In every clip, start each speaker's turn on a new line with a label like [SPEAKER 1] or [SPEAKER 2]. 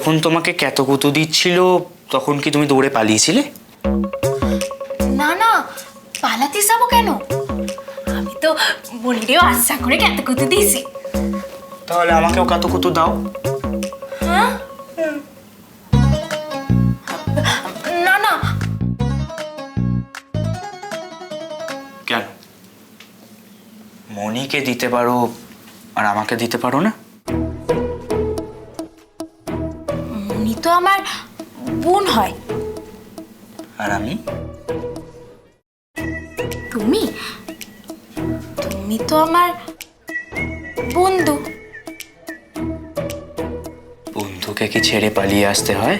[SPEAKER 1] যখন তোমাকে ক্যাতকুতু দিচ্ছিল তখন কি তুমি দৌড়ে পালিয়েছিলে?
[SPEAKER 2] না না, পালাতে যাবো কেন? আমি তো বলিরেও আশা করে ক্যাতকুতু দিয়েছি।
[SPEAKER 1] তাহলে আমাকেও ক্যাতকুতু দাও।
[SPEAKER 2] হ্যাঁ? না না।
[SPEAKER 1] কেন? মনিকে দিতে পারো আর আমাকে দিতে পারো না?
[SPEAKER 2] মনি তো আমার বোন হয়।
[SPEAKER 1] আর আমি?
[SPEAKER 2] তুমি তুমি তো আমার বন্ধু।
[SPEAKER 1] বন্ধুকে কি ছেড়ে পালিয়ে আসতে হয়?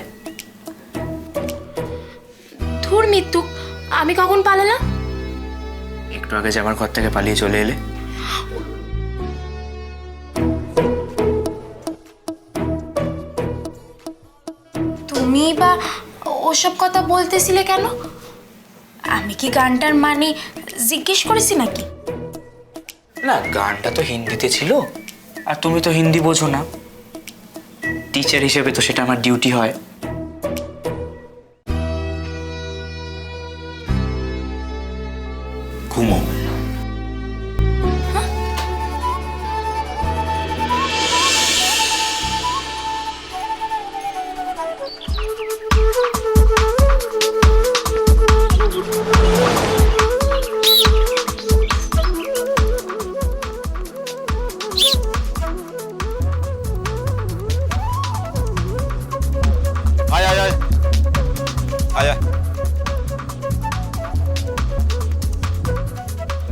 [SPEAKER 2] ধুর মৃত্যু, আমি কখন পালালাম?
[SPEAKER 1] একটু আগে যে আমার ঘর থেকে পালিয়ে চলে এলে।
[SPEAKER 2] তুমি বা ওসব কথা বলতেছিলে কেন? আমি কি গানটার মানে জিজ্ঞেস করেছি নাকি?
[SPEAKER 1] না, গানটা তো হিন্দিতে ছিল আর তুমি তো হিন্দি বোঝো না। টিচার হিসেবে তো সেটা আমার ডিউটি হয়। ঘুমো।
[SPEAKER 3] আয় আয় আয় আয় আয়।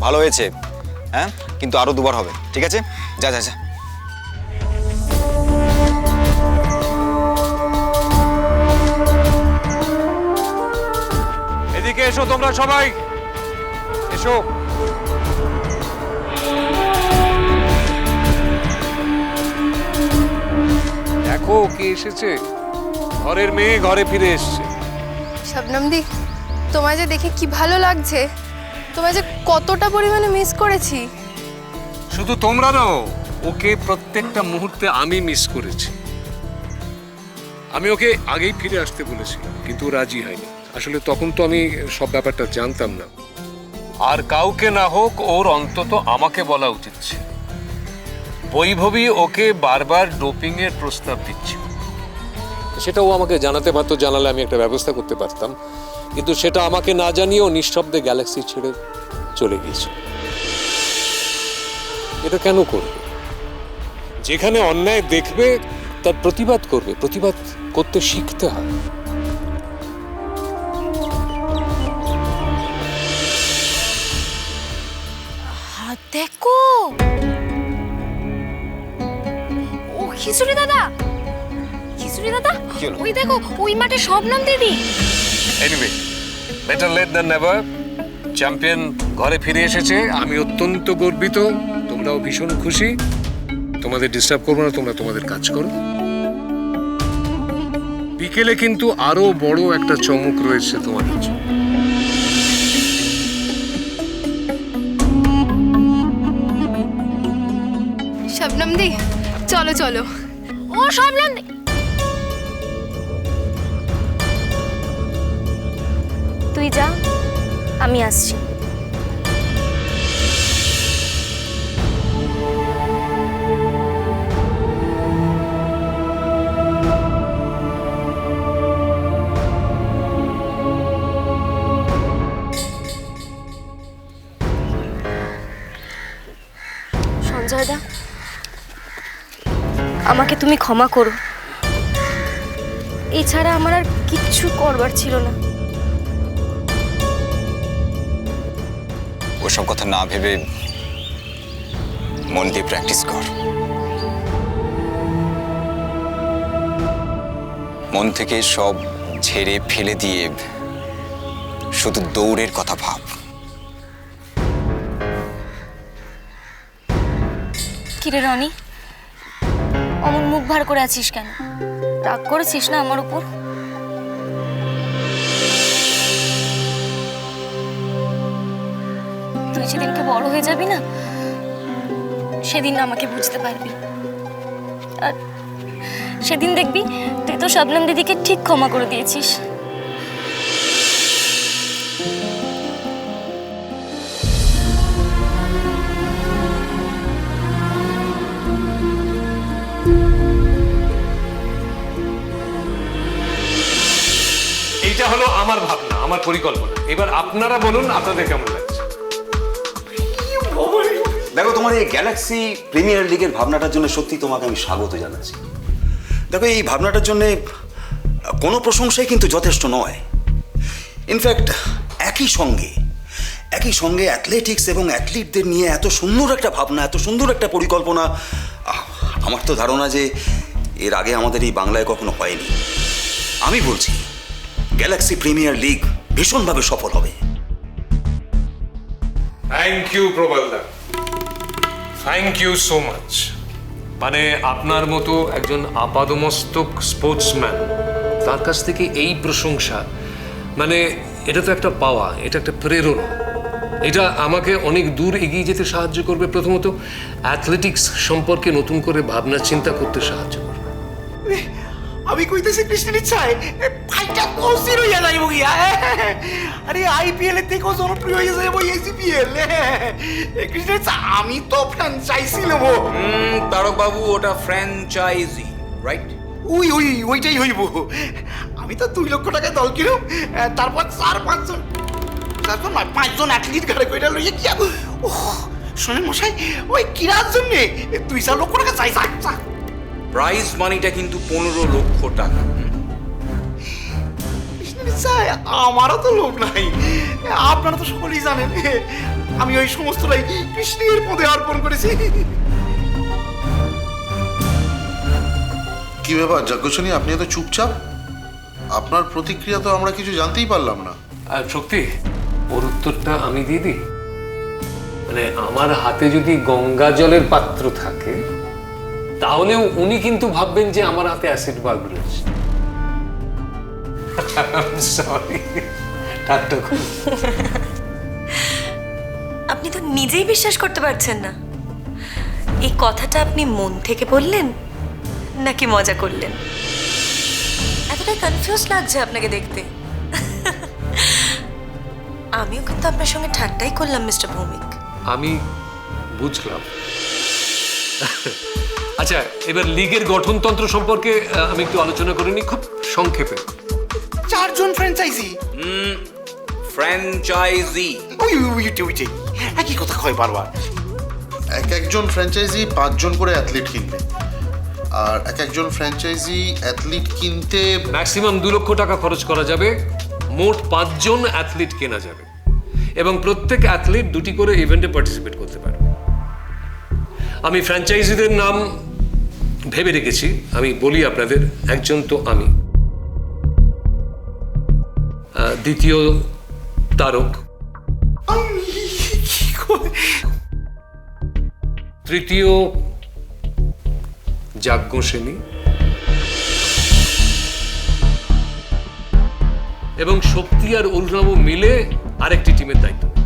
[SPEAKER 3] ভালো হয়েছে, হ্যাঁ, কিন্তু আরো দুবার হবে, ঠিক আছে? যা যা যা।
[SPEAKER 4] এদিকে এসো তোমরা সবাই, এসো। দেখো কে এসেছে, ঘরের মেয়ে ঘরে ফিরে এসেছে।
[SPEAKER 5] শবনমদি, তোমায় যে দেখে কি ভালো লাগছে। তোমায় যে কতটা পরিমাণে মিস করেছি।
[SPEAKER 4] শুধু তোমরা নাও, ওকে প্রত্যেকটা মুহূর্তে আমি মিস করেছি। আমি ওকে আগেই ফিরে আসতে বলেছিলাম, কিন্তু ও রাজি হয়নি। আসলে তখন তো আমি সব ব্যাপারটা জানতাম না। আর কাউকে না হোক, ওর অন্তত আমাকে বলা উচিত ছিল। বৈভবী ওকে বারবার ডোপিং এর প্রস্তাব দিচ্ছিল, সেটাও আমাকে জানাতে পারতো, জানালে আমি একটা ব্যবস্থা করতে পারতাম। কিন্তু সেটা আমাকে না জানিয়েও নিঃশব্দে গ্যালাক্সি ছেড়ে চলে গিয়েছে। এটা কেন করবে? যেখানে অন্যায় দেখবে তার প্রতিবাদ করবে, প্রতিবাদ করতে শিখতে হয়।
[SPEAKER 2] দেখো, ও খিচুড়ি দাদা, খিচুড়ি দাদা, ওই দেখো ওই মাঠে শবনম দিদি।
[SPEAKER 4] Anyway, better late than never. Champion ঘরে ফিরে এসেছে, আমি অত্যন্ত গর্বিত, তোমরাও ভীষণ খুশি। তোমাদের ডিস্টার্ব করবো না, তোমরা তোমাদের কাজ করো। বিকেলে কিন্তু আরো বড় একটা চমক রয়েছে তোমাদের জন্য।
[SPEAKER 5] শবনমদি, চলো চলো।
[SPEAKER 2] ও শবনম,
[SPEAKER 6] তুই যা, আমি আসছি। সঞ্জয় দা, আমাকে তুমি ক্ষমা করো। এছাড়া আমার আর কিচ্ছু করবার ছিল না।
[SPEAKER 3] ওসব কথা না ভেবে মন দিয়ে প্র্যাকটিস কর। মন থেকে সব ঝেড়ে ফেলে দিয়ে শুধু দৌড়ের কথা ভাব।
[SPEAKER 6] কিরে রনি, অমন মুখ ভার করে আছিস কেন? রাগ করেছিস না আমার উপর? তুই যেদিনকে বড় হয়ে যাবি না, সেদিন আমাকে বুঝতে পারবি। আর সেদিন দেখবি তুই তো শবনম দিদিকে ঠিক ক্ষমা করে দিয়েছিস।
[SPEAKER 4] এইটা হলো আমার ভাবনা, আমার পরিকল্পনা। এবার আপনারা বলুন আপনাদের কেমন লাগছে।
[SPEAKER 7] দেখো, তোমার এই গ্যালাক্সি প্রিমিয়ার লিগের ভাবনাটার জন্য সত্যি তোমাকে আমি স্বাগত জানাচ্ছি। দেখো, এই ভাবনাটার জন্য কোনো প্রশংসাই কিন্তু যথেষ্ট নয়। ইনফ্যাক্ট একই সঙ্গে অ্যাথলেটিক্স এবং অ্যাথলিটদের নিয়ে এত সুন্দর একটা ভাবনা, এত সুন্দর একটা পরিকল্পনা, আমার তো ধারণা যে এর আগে আমাদের এই বাংলায় কখনো হয়নি। আমি বলছি গ্যালাক্সি প্রিমিয়ার লিগ ভীষণভাবে সফল হবে।
[SPEAKER 4] থ্যাংক ইউ প্রবলদা, থ্যাংক ইউ সো মাচ। মানে আপনার মতো একজন আপাদমস্তক স্পোর্টসম্যান, তার কাছ থেকে এই প্রশংসা, মানে এটা তো একটা পাওয়া, এটা একটা প্রেরণা। এটা আমাকে অনেক দূর এগিয়ে যেতে সাহায্য করবে। প্রথমত অ্যাথলেটিক্স সম্পর্কে নতুন করে ভাবনা চিন্তা করতে সাহায্য করবে।
[SPEAKER 8] আমি কইতেছি কৃষ্ণের ইচ্ছায় ফাইটা কৌশির হইয়া যাইব গিয়া। আরে আইপিএল এর থেকেও জনপ্রিয় হয়ে যাইব এসিপিএল। কৃষ্ণের ইচ্ছা, আমি তো ফ্র্যাঞ্চাইজি নেব।
[SPEAKER 1] তারক বাবু, ওটা ফ্র্যাঞ্চাইজি, রাইট?
[SPEAKER 8] ওইটাই হইব। আমি তো 2 লক্ষ টাকায় দল কিনুম, তারপর 4-5 জন অ্যাথলিট গাড়ি কইটা লইয়া গিয়া। ও শোনেন মশাই, ওই কিরার জন্যে 2-4 লক্ষ টাকা চাই।
[SPEAKER 1] প্রাইজ মানিটা কিন্তু 15 লক্ষ টাকা।
[SPEAKER 8] আমারও তো লোভ নাই, আপনারা তো সকলেই জানেন আমি ওই সমস্তটাই কৃষ্ণের পদে অর্পণ করেছি।
[SPEAKER 9] কি ব্যাপার যজ্ঞসনী, আপনি এত চুপচাপ? আপনার প্রতিক্রিয়া তো আমরা কিছু জানতেই পারলাম না।
[SPEAKER 4] আর শক্তি, ওর উত্তরটা আমি দিয়ে দিই। মানে আমার হাতে যদি গঙ্গা জলের পাত্র থাকে, তাহলেও উনি কিন্তু ভাববেন যে আমার হাতে অ্যাসিড বাল্ব রয়েছে। সরি,
[SPEAKER 10] আপনি তো নিজেই বিশ্বাস করতে পারছেন না। এই কথাটা আপনি মন থেকে বললেন নাকি মজা করলেন? এতটাই কনফিউজ লাগছে আপনাকে দেখতে। আমিও কিন্তু আপনার সঙ্গে ঠাট্টাই করলাম মিস্টার ভৌমিক।
[SPEAKER 4] আমি বুঝলাম। আচ্ছা, এবার লিগের গঠনতন্ত্র সম্পর্কে আমি একটু আলোচনা করে নিই খুব সংক্ষেপে।
[SPEAKER 8] 4 জন ফ্র্যাঞ্চাইজি।
[SPEAKER 1] ফ্র্যাঞ্চাইজি
[SPEAKER 8] ওইটাই একই কথা কয় বারবার।
[SPEAKER 9] একজন ফ্র্যাঞ্চাইজি 5 জন করে অ্যাথলিট কিনবে, আর একজন ফ্র্যাঞ্চাইজি অ্যাথলিট কিনতে
[SPEAKER 4] ম্যাক্সিমাম 2 লক্ষ টাকা খরচ করা যাবে। মোট 5 জন অ্যাথলিট কেনা যাবে এবং প্রত্যেক অ্যাথলিট 2টি করে ইভেন্টে পার্টিসিপেট করতে পারবে। আমি ফ্র্যাঞ্চাইজিদের নাম ভেবে রেখেছি, আমি বলি আপনাদের। একজন তো আমি, দ্বিতীয় তারক, তৃতীয় যাজ্ঞসেনী এবং শক্তি আর অরুণাবু মিলে আরেকটি টিমের দায়িত্ব নেবে।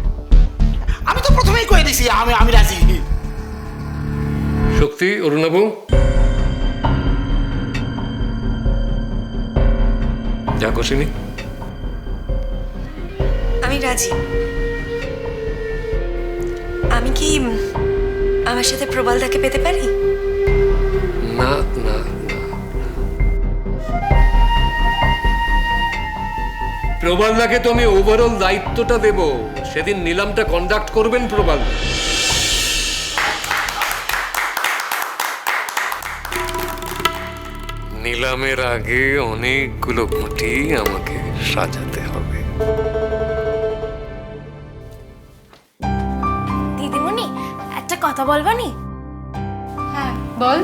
[SPEAKER 8] আমি তো প্রথমেই কয়ে দিছি আমি রাজি।
[SPEAKER 4] শক্তি, অরুণাবু, যাজ্ঞসেনী।
[SPEAKER 10] আমি রাজি। আমি কি আমার সাথে প্রবালদাকে পেতে পারি?
[SPEAKER 4] না না না, প্রবালদাকে তো আমি ওভারঅল দায়িত্বটা দেব। সেদিন নিলামটা কন্ডাক্ট করবেন প্রবালদা। নিলামের আগে অনেকগুলো ঘুঁটি আমাকে সাজাতে হবে।
[SPEAKER 2] দিদিমণি, একটা কথা বলবানি?
[SPEAKER 5] হ্যাঁ বল।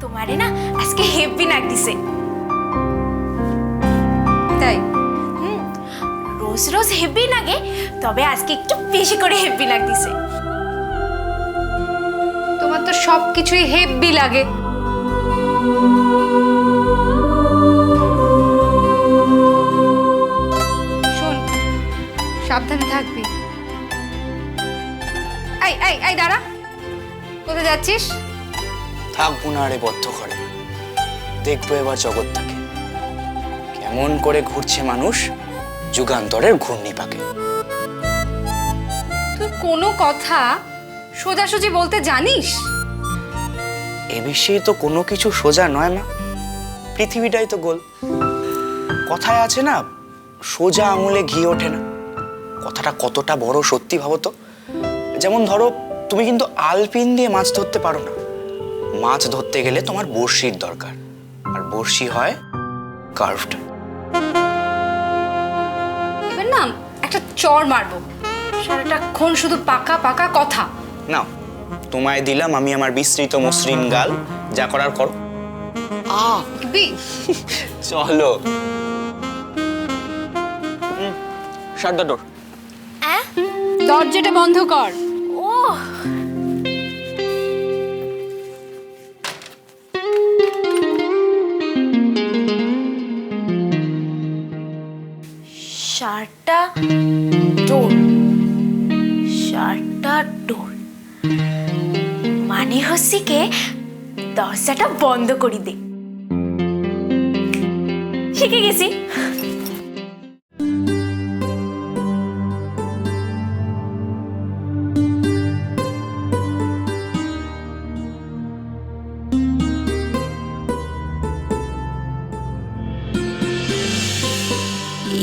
[SPEAKER 2] তোমারে না আজকে হেভি নাক দিছে।
[SPEAKER 5] তাই?
[SPEAKER 2] রোজ রোজ হেভি লাগে, তবে আজকে একটু বেশি করে হেভি নাক দিছে।
[SPEAKER 5] তোমার তো সব কিছুই হেভি লাগে। শোন, সাবধানে থাকবি। এই এই এই দাঁড়া, কোথায় যাচ্ছিস?
[SPEAKER 1] থাকবো না রে বদ্ধ ঘরে। দেখবো এবার জগৎটাকে কেমন করে ঘুরছে মানুষ যুগান্তরের ঘূর্ণিপাকে।
[SPEAKER 11] তুই কোনো কথা সোজাসুজি বলতে জানিস?
[SPEAKER 1] এ বিষয়ে তো কোনো কিছু সোজা নয় মা, পৃথিবীটাই তো গোল। কথায় আছে না, সোজা আঙুলে ঘি ওঠে না। কথাটা কতটা বড় সত্যি ভাবো তো। যেমন ধরো, তুমি কিন্তু আলপিন দিয়ে মাছ ধরতে পারো না। মাছ ধরতে গেলে তোমার বড়শির দরকার, আর বড়শি হয় কার্ভড।
[SPEAKER 11] এবার না একটা চড় মারবো, সারাটাক্ষণ শুধু পাকা পাকা কথা।
[SPEAKER 1] নাও, তোমায় দিলাম আমি আমার বিস্তৃত মসৃণ গাল, যা করার করো।
[SPEAKER 11] বি
[SPEAKER 1] চলো। শাট দ্য ডোর।
[SPEAKER 11] দরজাটা বন্ধ কর।
[SPEAKER 6] ও
[SPEAKER 2] শার্টটা ডোর, শার্টটা ডোর মানে হচ্ছে কে দরজাটা বন্ধ করি দে। শিখে গেছি।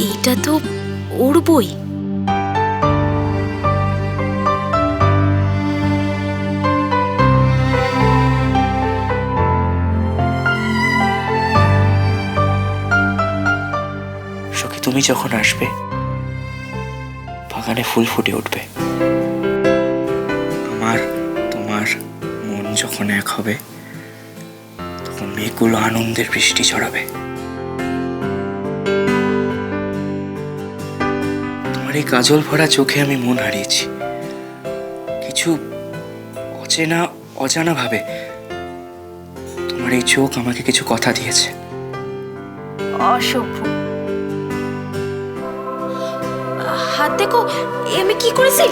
[SPEAKER 2] এইটা তো ওর বই।
[SPEAKER 1] সখী, তুমি যখন আসবে বাগানে ফুল ফুটে উঠবে। আমার তোমার মন যখন এক হবে তখন মেঘগুলো আনন্দের বৃষ্টি ছড়াবে। তোমার এই কাজল ভরা চোখে আমি মন হারিয়েছি কিছু অচেনা অজানা ভাবে। তোমার এই চোখ আমাকে কিছু কথা দিয়েছে।
[SPEAKER 2] অসভ্য। হাত দেখো, আমি কি করেছি?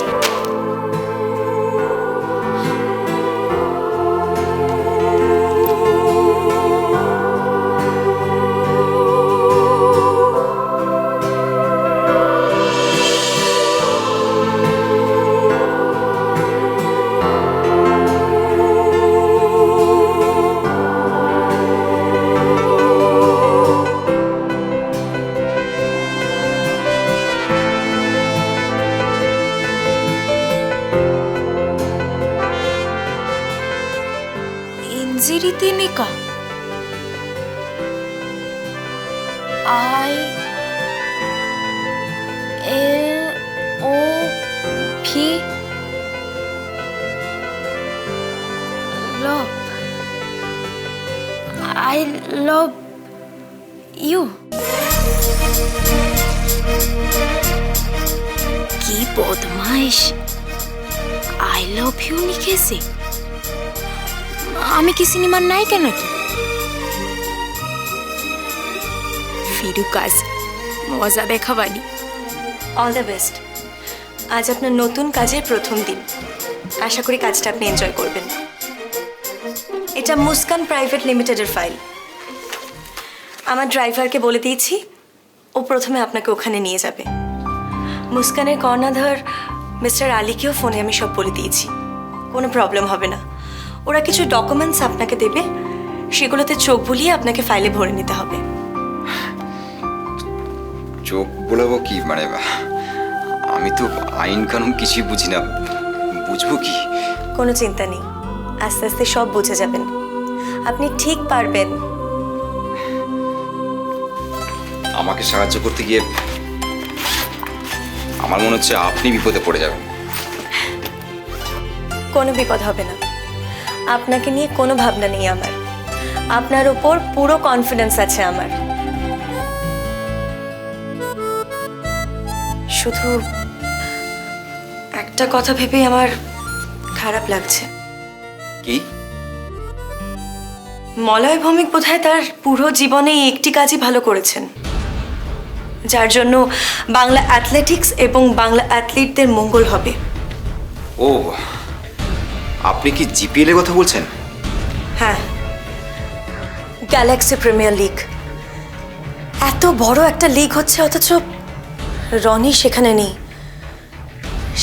[SPEAKER 2] इंजिरी निका ILOV love I love you। की बदमाश, आई लव यू लिखेছে। আমি কি সিনেমার নায়িকা নাকি? ফিরু কাজ মজা দেখাবানি।
[SPEAKER 10] All the best. আজ আপনার নতুন কাজের প্রথম দিন, আশা করি কাজটা আপনি এনজয় করবেন। এটা মুস্কান প্রাইভেট লিমিটেডের ফাইল। আমার ড্রাইভারকে বলে দিয়েছি, ও প্রথমে আপনাকে ওখানে নিয়ে যাবে। মুস্কানের কর্ণধার মিস্টার আলীকেও ফোনে আমি সব বলে দিয়েছি, কোনো প্রবলেম হবে না। ওরা কিছু ডকুমেন্টস আপনাকে দেবে, সেগুলোতে চোখ বুলিয়ে আপনাকে ফাইলে ভরে নিতে হবে।
[SPEAKER 3] চোখ বলাবো কি, মানে আমি তো আইন কানুন কিছুই বুঝি না, বুঝবো কি?
[SPEAKER 10] কোনো চিন্তা নেই, আস্তে আস্তে সব বুঝে যাবেন। আপনি ঠিক পারবেন।
[SPEAKER 3] আমাকে সাহায্য করতে গিয়ে আমার মনে হচ্ছে আপনি বিপদে পড়ে যাবেন।
[SPEAKER 10] কোনো বিপদ হবে না, আপনাকে নিয়ে কোনো ভাবনা নেই আমার। আপনার ওপর পুরো কনফিডেন্স আছে আমার। শুধু একটা কথা ভেবে আমার খারাপ লাগছে।
[SPEAKER 3] কি?
[SPEAKER 10] মলয় ভৌমিক বোধহয় তার পুরো জীবনে এই একটি কাজই ভালো করেছেন, যার জন্য বাংলা অ্যাথলেটিক্স এবং বাংলা অ্যাথলিটদের মঙ্গল হবে।
[SPEAKER 3] ও, আপনি কি জিপিএল এর কথা বলছেন?
[SPEAKER 10] হ্যাঁ, গ্যালাক্সি প্রিমিয়ার লিগ। এত বড় একটা লিগ হচ্ছে অথচ রনি সেখানে নেই,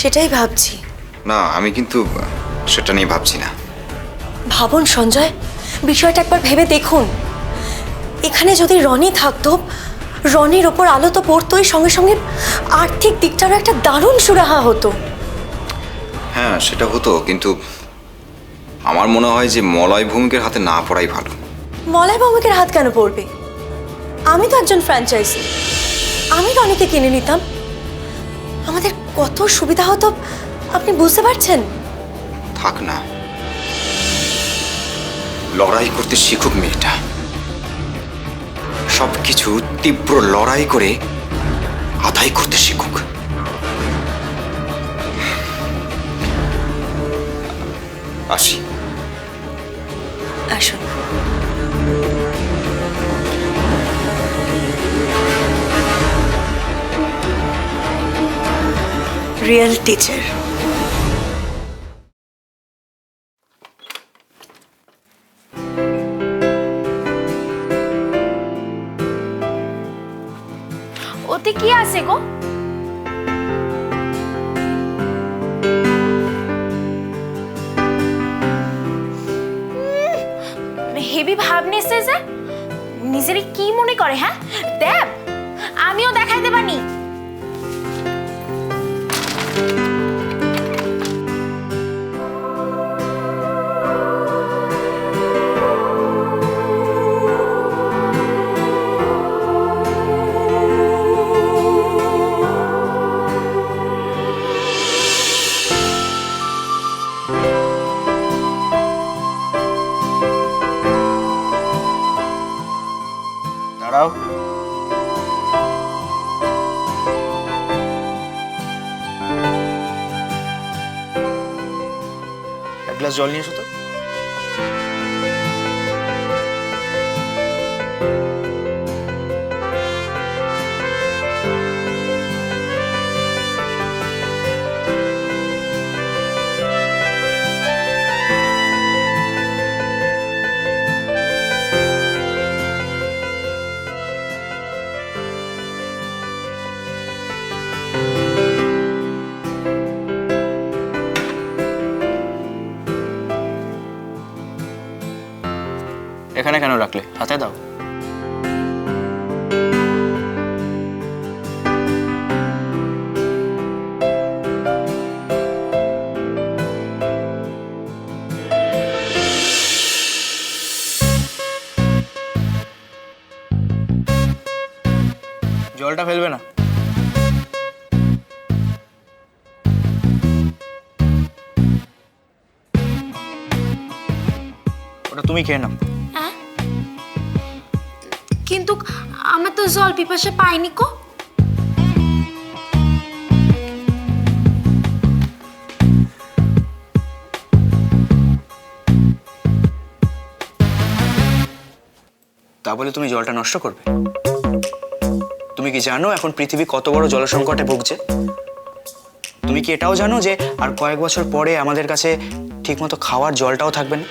[SPEAKER 10] সেটাই ভাবছি।
[SPEAKER 3] না, আমি কিন্তু সেটা নিয়ে ভাবছি না।
[SPEAKER 10] ভাবুন সঞ্জয়, বিষয়টা একবার ভেবে দেখুন। এখানে যদি রনি থাকতো, রনির ওপর আলো তো পড়তোই, সঙ্গে সঙ্গে আর্থিক দিকটারও একটা দারুণ সুরাহা হতো।
[SPEAKER 3] হ্যাঁ, সেটা হতো, কিন্তু আমার মনে হয় যে মলয় ভৌমিকের হাতে না পড়াই ভালো।
[SPEAKER 10] মলয় ভৌমিকের হাত কেন পড়বে? আমি তো একজন ফ্র্যাঞ্চাইজি, আমি রনিকে কিনে নিতাম, আমাদের কত সুবিধা হতো আপনি বুঝতে পারছেন?
[SPEAKER 3] থাক না, লড়াই করতে শিখুক মেয়েটা, সবকিছু তীব্র লড়াই করে আদায় করতে শিখুক। আসি।
[SPEAKER 10] আসুন। Real teacher.
[SPEAKER 2] ওতে কি আছে গো? হেভি ভাব নিছে যে, নিজের কি মনে করে? হ্যাঁ দেব, আমিও দেখাইতে পারি।
[SPEAKER 1] দাঁড়াও। এক গ্লাস জল নিয়ে এসো তো। এখানে কেন রাখলে? হাতে দাও। জলটা ফেলবে না। ওটা তুমি খেয়ে নাও।
[SPEAKER 2] কিন্তু আমার তো জল পিপাসা পাইনি কো।
[SPEAKER 1] তা বলে তুমি জলটা নষ্ট করবে? তুমি কি জানো এখন পৃথিবী কত বড় জলসংকটে ভুগছে? তুমি কি এটাও জানো যে আর কয়েক বছর পরে আমাদের কাছে ঠিকমতো খাওয়ার জলটাও থাকবে না?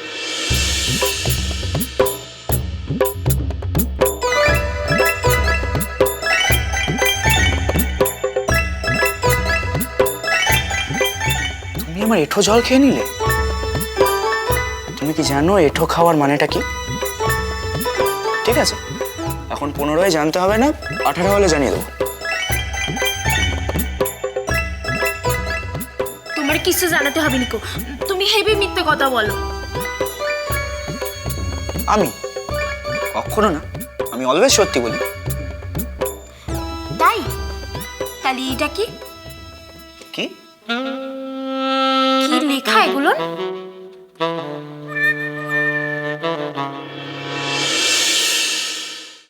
[SPEAKER 1] তুমি আমার এঁঠো জল খেয়ে নিলে? তুমি কি জানো এঁঠো খাওয়ার মানেটা কি? ঠিক আছে, এখন 15 জানতে হবে না, 18 হলে জানিয়ে দেবো।
[SPEAKER 2] তোমার কিছু জানাতে হবে নিকো, তুমি হেভি মিথ্যে কথা বলো।
[SPEAKER 1] আমি কখনো না, আমি অলওয়েজ সত্যি বলি।
[SPEAKER 2] তাই? তাহলে এটা কি?
[SPEAKER 1] কি
[SPEAKER 2] কি লেখা এগুলো?